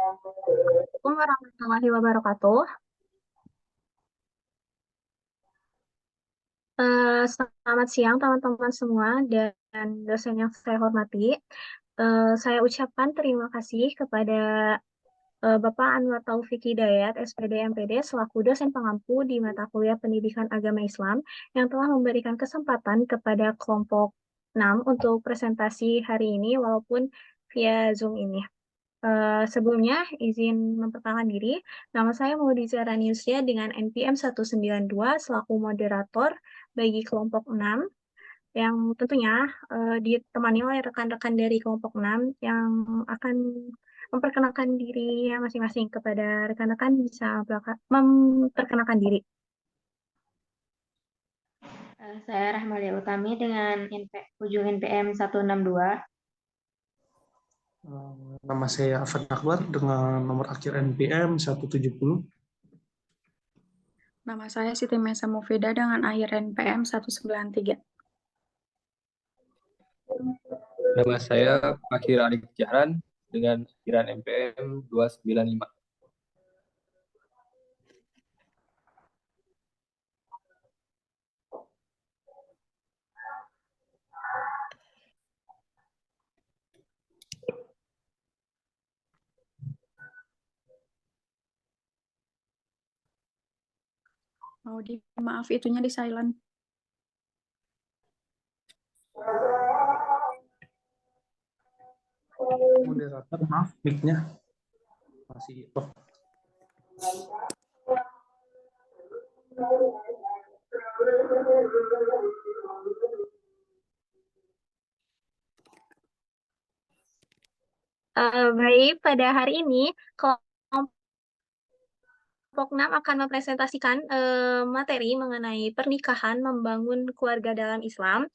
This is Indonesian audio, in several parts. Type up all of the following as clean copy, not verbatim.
Assalamualaikum warahmatullahi wabarakatuh. Selamat siang teman-teman semua dan dosen yang saya hormati. Saya ucapkan terima kasih kepada Bapak Anwar Taufik Hidayat, SPD MPD, selaku dosen pengampu di mata kuliah Pendidikan Agama Islam yang telah memberikan kesempatan kepada kelompok 6 untuk presentasi hari ini walaupun via Zoom ini. Sebelumnya, izin memperkenalkan diri. Nama saya Maudi Zahra Newsya dengan NPM 192 selaku moderator bagi kelompok 6 yang tentunya ditemani oleh rekan-rekan dari kelompok 6 yang akan memperkenalkan diri masing-masing kepada rekan-rekan bisa memperkenalkan diri. Saya Rahmalia Utami dengan ujung NPM 162. Nama saya Afan Akbar dengan nomor akhir NPM 170. Nama saya Siti Mesa Mufida dengan akhir NPM 193. Nama saya Fakir Arif Jahran dengan akhiran NPM 295. Maaf itunya di silent. Moderator, maaf mic-nya masih off. Baik, pada hari ini kelompok 6 akan mempresentasikan materi mengenai pernikahan membangun keluarga dalam Islam.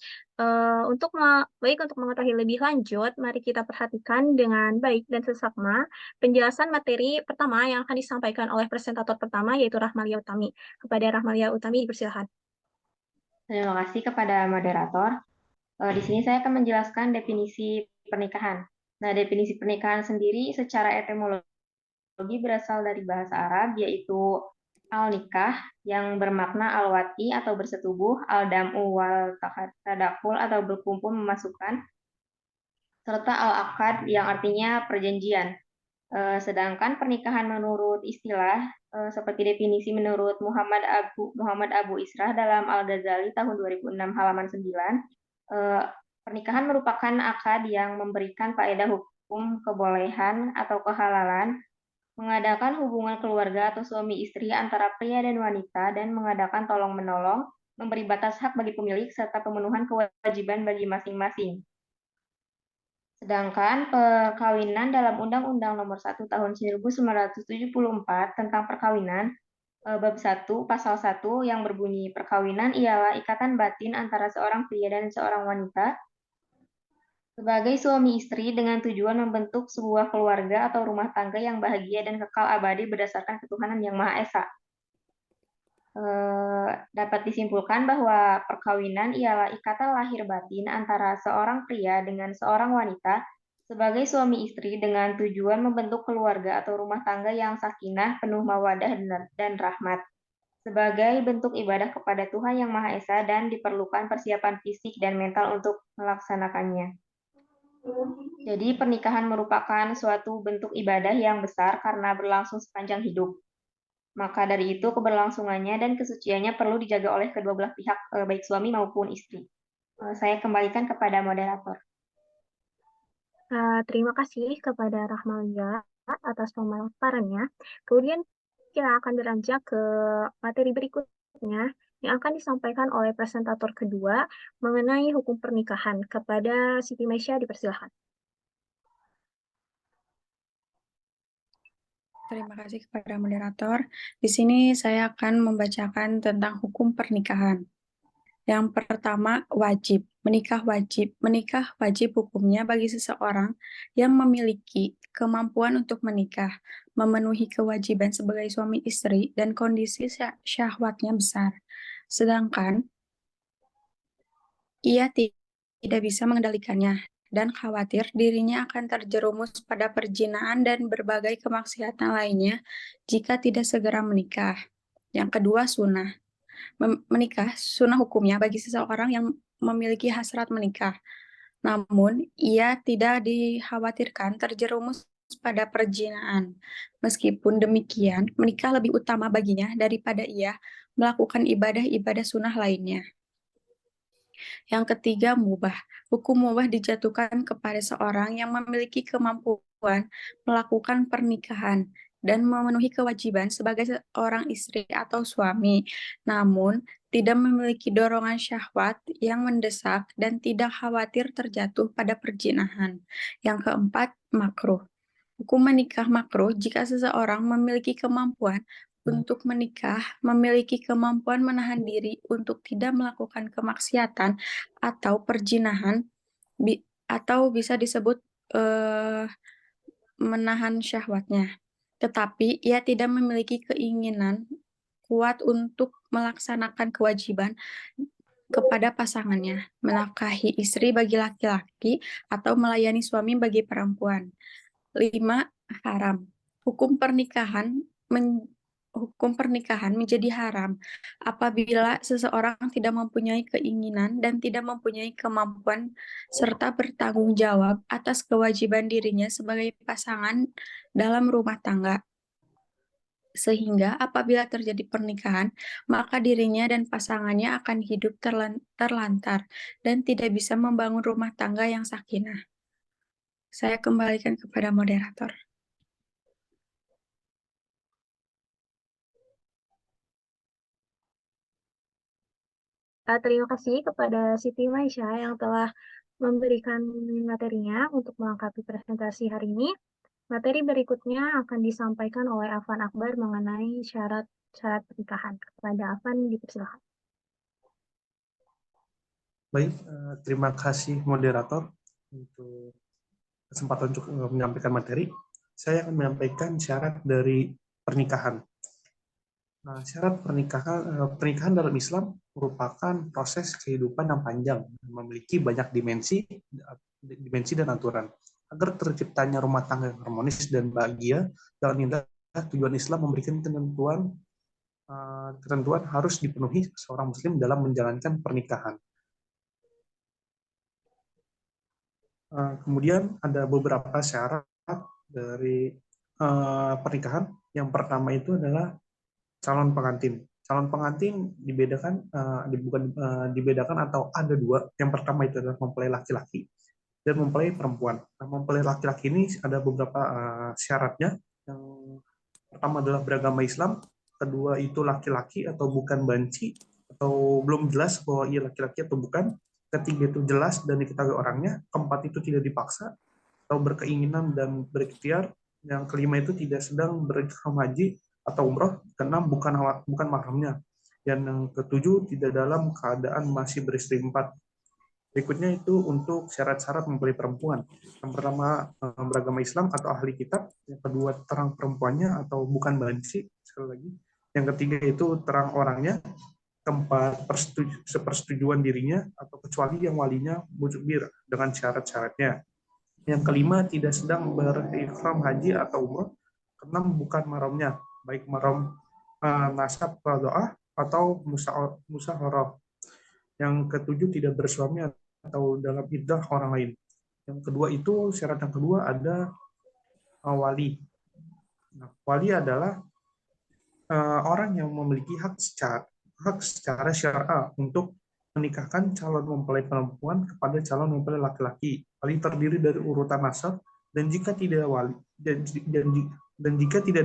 Untuk mengetahui lebih lanjut, mari kita perhatikan dengan baik dan seksama penjelasan materi pertama yang akan disampaikan oleh presentator pertama yaitu Rahmalia Utami. Kepada Rahmalia Utami dipersilakan. Terima kasih kepada moderator. Di sini saya akan menjelaskan definisi pernikahan. Nah, definisi pernikahan sendiri secara etimologi berasal dari bahasa Arab, yaitu al-nikah yang bermakna al-wati atau bersetubuh, al-dam'u wal tadakul atau berkumpul memasukkan, serta al-akad yang artinya perjanjian. Sedangkan pernikahan menurut istilah seperti definisi menurut Muhammad Abu Israh dalam Al-Ghazali tahun 2006 halaman 9, pernikahan merupakan akad yang memberikan faedah hukum kebolehan atau kehalalan mengadakan hubungan keluarga atau suami istri antara pria dan wanita dan mengadakan tolong-menolong, memberi batas hak bagi pemilik serta pemenuhan kewajiban bagi masing-masing. Sedangkan perkawinan dalam Undang-Undang Nomor 1 Tahun 1974 tentang perkawinan, bab 1 pasal 1 yang berbunyi perkawinan ialah ikatan batin antara seorang pria dan seorang wanita sebagai suami istri dengan tujuan membentuk sebuah keluarga atau rumah tangga yang bahagia dan kekal abadi berdasarkan ketuhanan yang Maha Esa. Dapat disimpulkan bahwa perkawinan ialah ikatan lahir batin antara seorang pria dengan seorang wanita sebagai suami istri dengan tujuan membentuk keluarga atau rumah tangga yang sakinah, penuh mawadah dan rahmat. Sebagai bentuk ibadah kepada Tuhan Yang Maha Esa dan diperlukan persiapan fisik dan mental untuk melaksanakannya. Jadi pernikahan merupakan suatu bentuk ibadah yang besar karena berlangsung sepanjang hidup. Maka dari itu keberlangsungannya dan kesuciannya perlu dijaga oleh kedua belah pihak, baik suami maupun istri. Saya kembalikan kepada moderator. Terima kasih kepada Rahmalia atas pemaparannya. Kemudian kita akan beranjak ke materi berikutnya yang akan disampaikan oleh presentator kedua mengenai hukum pernikahan. Kepada Siti Mesya dipersilakan. Terima kasih kepada moderator. Di sini saya akan membacakan tentang hukum pernikahan. Yang pertama, wajib. Menikah wajib. Menikah wajib hukumnya bagi seseorang yang memiliki kemampuan untuk menikah, memenuhi kewajiban sebagai suami istri, dan kondisi syahwatnya besar. Sedangkan ia tidak bisa mengendalikannya dan khawatir dirinya akan terjerumus pada perzinaan dan berbagai kemaksiatan lainnya jika tidak segera menikah. Yang kedua, sunnah. Menikah, sunnah hukumnya bagi seseorang yang memiliki hasrat menikah. Namun, ia tidak dikhawatirkan terjerumus pada perzinaan. Meskipun demikian, menikah lebih utama baginya daripada ia melakukan ibadah-ibadah sunnah lainnya. Yang ketiga, mubah. Hukum mubah dijatuhkan kepada seorang yang memiliki kemampuan melakukan pernikahan dan memenuhi kewajiban sebagai seorang istri atau suami, namun tidak memiliki dorongan syahwat yang mendesak dan tidak khawatir terjatuh pada perzinahan. Yang keempat, makruh. Hukum menikah makruh jika seseorang memiliki kemampuan untuk menikah, memiliki kemampuan menahan diri untuk tidak melakukan kemaksiatan atau perzinahan, atau bisa disebut menahan syahwatnya. Tetapi ia tidak memiliki keinginan kuat untuk melaksanakan kewajiban kepada pasangannya, menafkahi istri bagi laki-laki atau melayani suami bagi perempuan. 5. Haram. Hukum pernikahan menjadi haram apabila seseorang tidak mempunyai keinginan dan tidak mempunyai kemampuan serta bertanggung jawab atas kewajiban dirinya sebagai pasangan dalam rumah tangga. Sehingga apabila terjadi pernikahan, maka dirinya dan pasangannya akan hidup terlantar dan tidak bisa membangun rumah tangga yang sakinah. Saya kembalikan kepada moderator. Terima kasih kepada Siti Maisha yang telah memberikan materinya untuk melengkapi presentasi hari ini. Materi berikutnya akan disampaikan oleh Afan Akbar mengenai syarat-syarat pernikahan. Kepada Afan, dipersilakan. Baik, terima kasih moderator untuk kesempatan untuk menyampaikan materi. Saya akan menyampaikan syarat dari pernikahan. Nah, syarat pernikahan dalam Islam merupakan proses kehidupan yang panjang, memiliki banyak dimensi dan aturan. Agar terciptanya rumah tangga yang harmonis dan bahagia, dalam inilah tujuan Islam memberikan ketentuan harus dipenuhi seorang Muslim dalam menjalankan pernikahan. Kemudian ada beberapa syarat dari pernikahan. Yang pertama itu adalah calon pengantin. Calon pengantin dibedakan atau ada dua. Yang pertama itu adalah mempelai laki-laki dan mempelai perempuan. Nah, mempelai laki-laki ini ada beberapa syaratnya. Yang pertama adalah beragama Islam, kedua itu laki-laki atau bukan banci, atau belum jelas bahwa ia laki-laki atau bukan, ketiga itu jelas dan diketahui orangnya, keempat itu tidak dipaksa atau berkeinginan dan berikhtiar, yang kelima itu tidak sedang berihram haji atau umroh, keenam bukan mahramnya, dan yang ketujuh tidak dalam keadaan masih beristri empat. Berikutnya itu untuk syarat-syarat mempelai perempuan. Yang pertama beragama Islam atau ahli kitab, yang kedua terang perempuannya atau bukan banci, sekali lagi. Yang ketiga itu terang orangnya, keempat sepersetujuan dirinya atau kecuali yang walinya mujbir dengan syarat-syaratnya. Yang kelima tidak sedang berihram haji atau umroh, keenam bukan mahramnya, baik mahram nasab qadha'ah atau musyawarah. Yang ketujuh tidak bersuami atau dalam iddah orang lain. Yang kedua itu syarat yang kedua ada wali. Nah, wali adalah orang yang memiliki hak secara syar'a untuk menikahkan calon mempelai perempuan kepada calon mempelai laki-laki. Wali terdiri dari urutan nasab dan jika tidak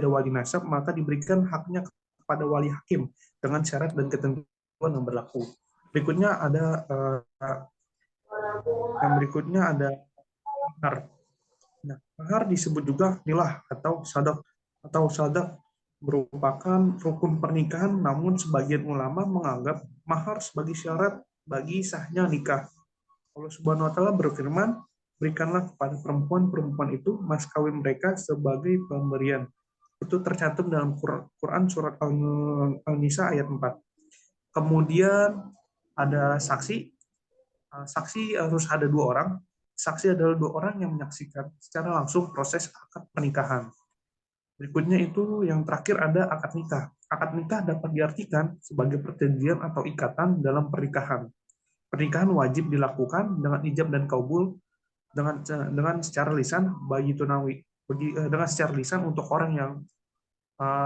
ada wali nasab maka diberikan haknya kepada wali hakim dengan syarat dan ketentuan yang berlaku. Berikutnya ada mahar. Nah, mahar disebut juga nilah atau sadak merupakan rukun pernikahan, namun sebagian ulama menganggap mahar sebagai syarat bagi sahnya nikah. Allah Subhanahu wa taala berfirman, berikanlah kepada perempuan itu mas kawin mereka sebagai pemberian. Itu tercantum dalam Quran surat Al-Nisa ayat 4. Kemudian ada saksi. Saksi harus ada dua orang. Saksi adalah dua orang yang menyaksikan secara langsung proses akad pernikahan. Berikutnya itu yang terakhir ada akad nikah. Akad nikah dapat diartikan sebagai perjanjian atau ikatan dalam pernikahan. Pernikahan wajib dilakukan dengan ijab dan kabul dengan secara lisan bagi tunawi dengan secara lisan untuk orang yang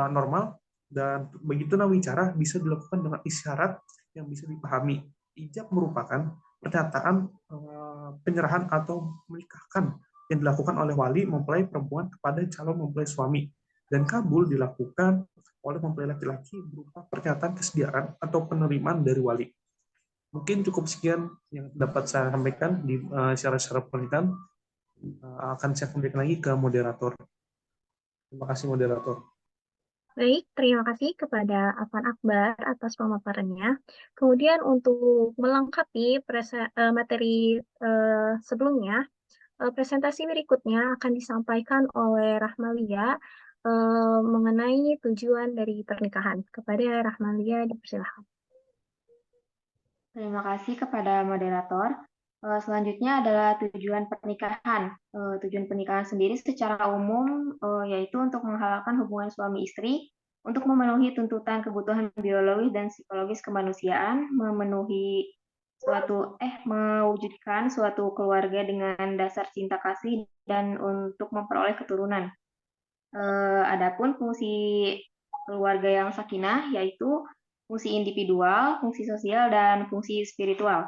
normal, dan bagi tunawicara bisa dilakukan dengan isyarat yang bisa dipahami. Ijab merupakan pernyataan penyerahan atau menikahkan yang dilakukan oleh wali mempelai perempuan kepada calon mempelai suami, dan kabul dilakukan oleh mempelai laki-laki berupa pernyataan kesediaan atau penerimaan dari wali. Mungkin cukup sekian yang dapat saya sampaikan di syarat-syarat pernikahan. Akan saya kembalikan lagi ke moderator. Terima kasih moderator. Baik, terima kasih kepada Afan Akbar atas pemaparannya. Kemudian untuk melengkapi materi sebelumnya, presentasi berikutnya akan disampaikan oleh Rahmalia mengenai tujuan dari pernikahan. Kepada Rahmalia, dipersilakan. Terima kasih kepada moderator. Selanjutnya adalah tujuan pernikahan. Tujuan pernikahan sendiri secara umum yaitu untuk menghalalkan hubungan suami istri, untuk memenuhi tuntutan kebutuhan biologis dan psikologis kemanusiaan, mewujudkan suatu keluarga dengan dasar cinta kasih, dan untuk memperoleh keturunan. Adapun fungsi keluarga yang sakinah yaitu fungsi individual, fungsi sosial, dan fungsi spiritual.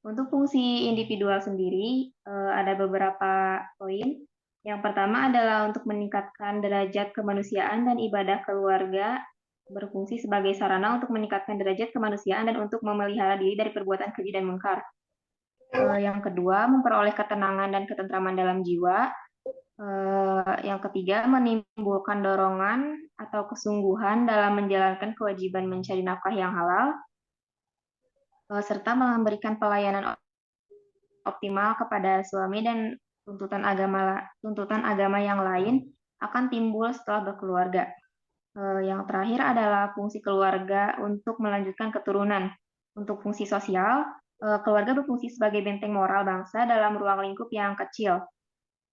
Untuk fungsi individual sendiri, ada beberapa poin. Yang pertama adalah untuk meningkatkan derajat kemanusiaan dan ibadah keluarga berfungsi sebagai sarana untuk meningkatkan derajat kemanusiaan dan untuk memelihara diri dari perbuatan keji dan mungkar. Yang kedua, memperoleh ketenangan dan ketentraman dalam jiwa. Yang ketiga, menimbulkan dorongan atau kesungguhan dalam menjalankan kewajiban mencari nafkah yang halal, serta memberikan pelayanan optimal kepada suami, dan tuntutan agama yang lain akan timbul setelah berkeluarga. Yang terakhir adalah fungsi keluarga untuk melanjutkan keturunan. Untuk fungsi sosial, keluarga berfungsi sebagai benteng moral bangsa dalam ruang lingkup yang kecil.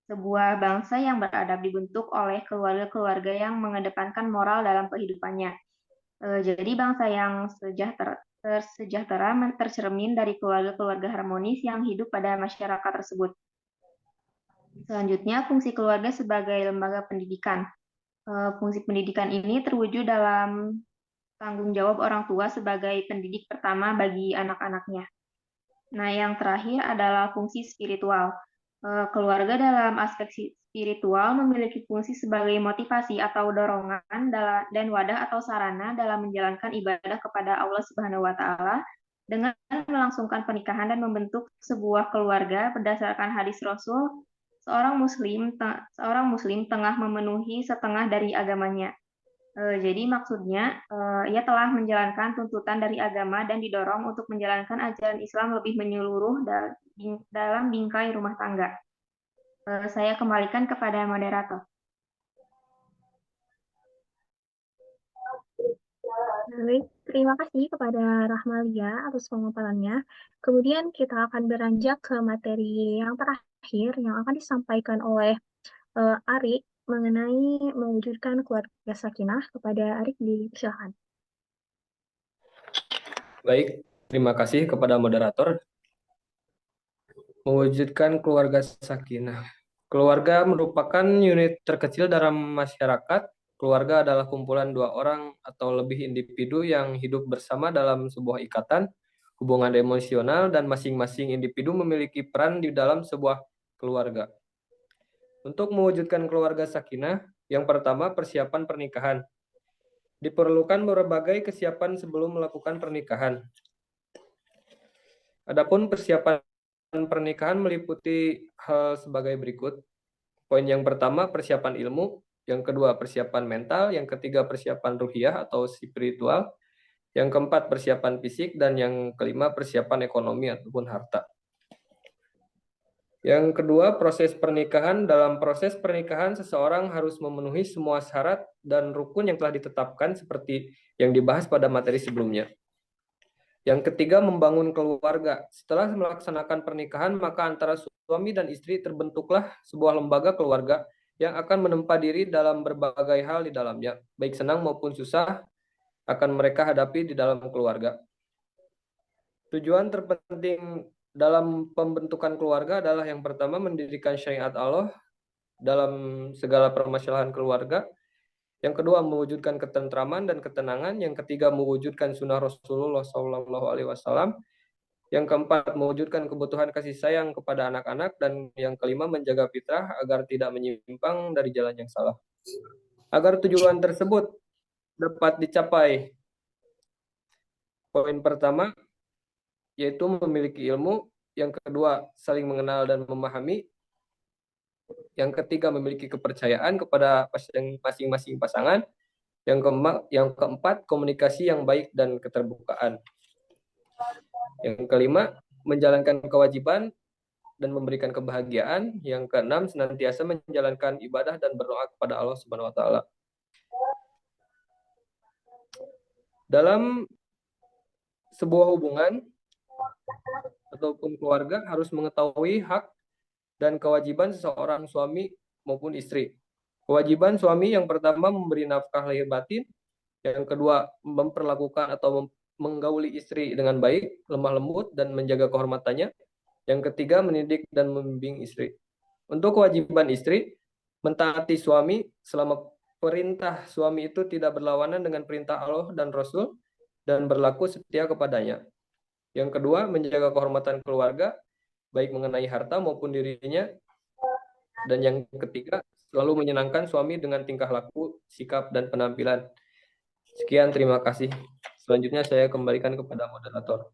Sebuah bangsa yang beradab dibentuk oleh keluarga-keluarga yang mengedepankan moral dalam kehidupannya. Jadi bangsa yang tersejahtera tercermin dari keluarga-keluarga harmonis yang hidup pada masyarakat tersebut. Selanjutnya, fungsi keluarga sebagai lembaga pendidikan. Fungsi pendidikan ini terwujud dalam tanggung jawab orang tua sebagai pendidik pertama bagi anak-anaknya. Nah, yang terakhir adalah fungsi spiritual. Keluarga dalam aspek spiritual memiliki fungsi sebagai motivasi atau dorongan dan wadah atau sarana dalam menjalankan ibadah kepada Allah Subhanahu wa Ta'ala dengan melangsungkan pernikahan dan membentuk sebuah keluarga berdasarkan hadis Rasul, seorang muslim tengah memenuhi setengah dari agamanya. Jadi maksudnya ia telah menjalankan tuntutan dari agama dan didorong untuk menjalankan ajaran Islam lebih menyeluruh dalam bingkai rumah tangga. Saya kembalikan kepada moderator. Baik, terima kasih kepada Rahmalia atas pemaparannya. Kemudian kita akan beranjak ke materi yang terakhir yang akan disampaikan oleh Arik mengenai mewujudkan keluarga sakinah. Kepada Arik, dipersilakan. Baik, terima kasih kepada moderator. Mewujudkan keluarga sakinah. Keluarga merupakan unit terkecil dalam masyarakat. Keluarga adalah kumpulan dua orang atau lebih individu yang hidup bersama dalam sebuah ikatan, hubungan emosional, dan masing-masing individu memiliki peran di dalam sebuah keluarga. Untuk mewujudkan keluarga sakinah, yang pertama persiapan pernikahan. Diperlukan berbagai kesiapan sebelum melakukan pernikahan. Adapun persiapan pernikahan meliputi hal sebagai berikut. Poin yang pertama, persiapan ilmu. Yang kedua, persiapan mental. Yang ketiga, persiapan ruhiyah atau spiritual. Yang keempat, persiapan fisik. Dan yang kelima, persiapan ekonomi ataupun harta. Yang kedua, proses pernikahan. Dalam proses pernikahan, seseorang harus memenuhi semua syarat dan rukun yang telah ditetapkan seperti yang dibahas pada materi sebelumnya. Yang ketiga, membangun keluarga. Setelah melaksanakan pernikahan, maka antara suami dan istri terbentuklah sebuah lembaga keluarga yang akan menempa diri dalam berbagai hal di dalamnya, baik senang maupun susah akan mereka hadapi di dalam keluarga. Tujuan terpenting dalam pembentukan keluarga adalah yang pertama mendirikan syariat Allah dalam segala permasalahan keluarga. Yang kedua mewujudkan ketentraman dan ketenangan. Yang ketiga mewujudkan sunnah Rasulullah SAW. Yang keempat mewujudkan kebutuhan kasih sayang kepada anak-anak. Dan yang kelima menjaga fitrah agar tidak menyimpang dari jalan yang salah. Agar tujuan tersebut dapat dicapai, poin pertama yaitu memiliki ilmu, yang kedua saling mengenal dan memahami, yang ketiga memiliki kepercayaan kepada masing-masing pasangan, yang keempat komunikasi yang baik dan keterbukaan, yang kelima menjalankan kewajiban dan memberikan kebahagiaan, yang keenam senantiasa menjalankan ibadah dan berdoa kepada Allah Subhanahu wa taala. Dalam sebuah hubungan ataupun keluarga harus mengetahui hak dan kewajiban seseorang suami maupun istri. Kewajiban suami yang pertama memberi nafkah lahir batin, yang kedua memperlakukan atau menggauli istri dengan baik, lemah lembut dan menjaga kehormatannya. Yang ketiga mendidik dan membimbing istri. Untuk kewajiban istri, mentaati suami selama perintah suami itu tidak berlawanan dengan perintah Allah dan Rasul dan berlaku setia kepadanya. Yang kedua, menjaga kehormatan keluarga, baik mengenai harta maupun dirinya. Dan yang ketiga, selalu menyenangkan suami dengan tingkah laku, sikap, dan penampilan. Sekian, terima kasih. Selanjutnya saya kembalikan kepada moderator.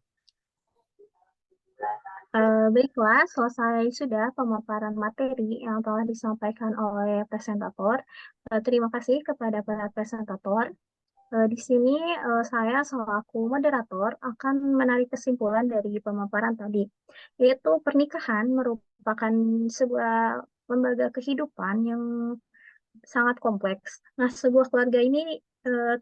Baiklah, selesai sudah pemaparan materi yang telah disampaikan oleh presentator. Terima kasih kepada para presentator. Di sini saya selaku moderator akan menarik kesimpulan dari pemaparan tadi, yaitu pernikahan merupakan sebuah lembaga kehidupan yang sangat kompleks. Nah, sebuah keluarga ini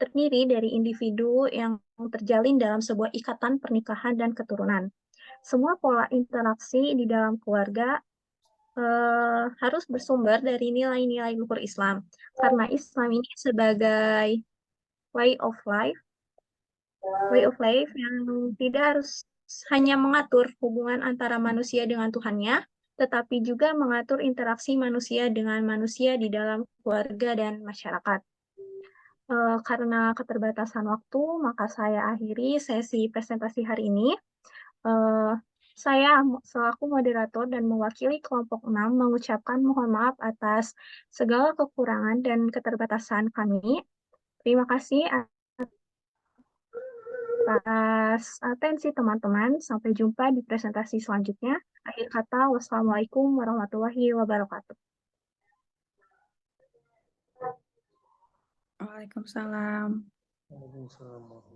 terdiri dari individu yang terjalin dalam sebuah ikatan pernikahan dan keturunan. Semua pola interaksi di dalam keluarga harus bersumber dari nilai-nilai luhur Islam. Karena Islam ini sebagai way of life yang tidak harus hanya mengatur hubungan antara manusia dengan Tuhannya, tetapi juga mengatur interaksi manusia dengan manusia di dalam keluarga dan masyarakat. Karena keterbatasan waktu, maka saya akhiri sesi presentasi hari ini. Saya selaku moderator dan mewakili kelompok 6 mengucapkan mohon maaf atas segala kekurangan dan keterbatasan kami. Terima kasih atas atensi teman-teman. Sampai jumpa di presentasi selanjutnya. Akhir kata, wassalamualaikum warahmatullahi wabarakatuh. Waalaikumsalam. Waalaikumsalam.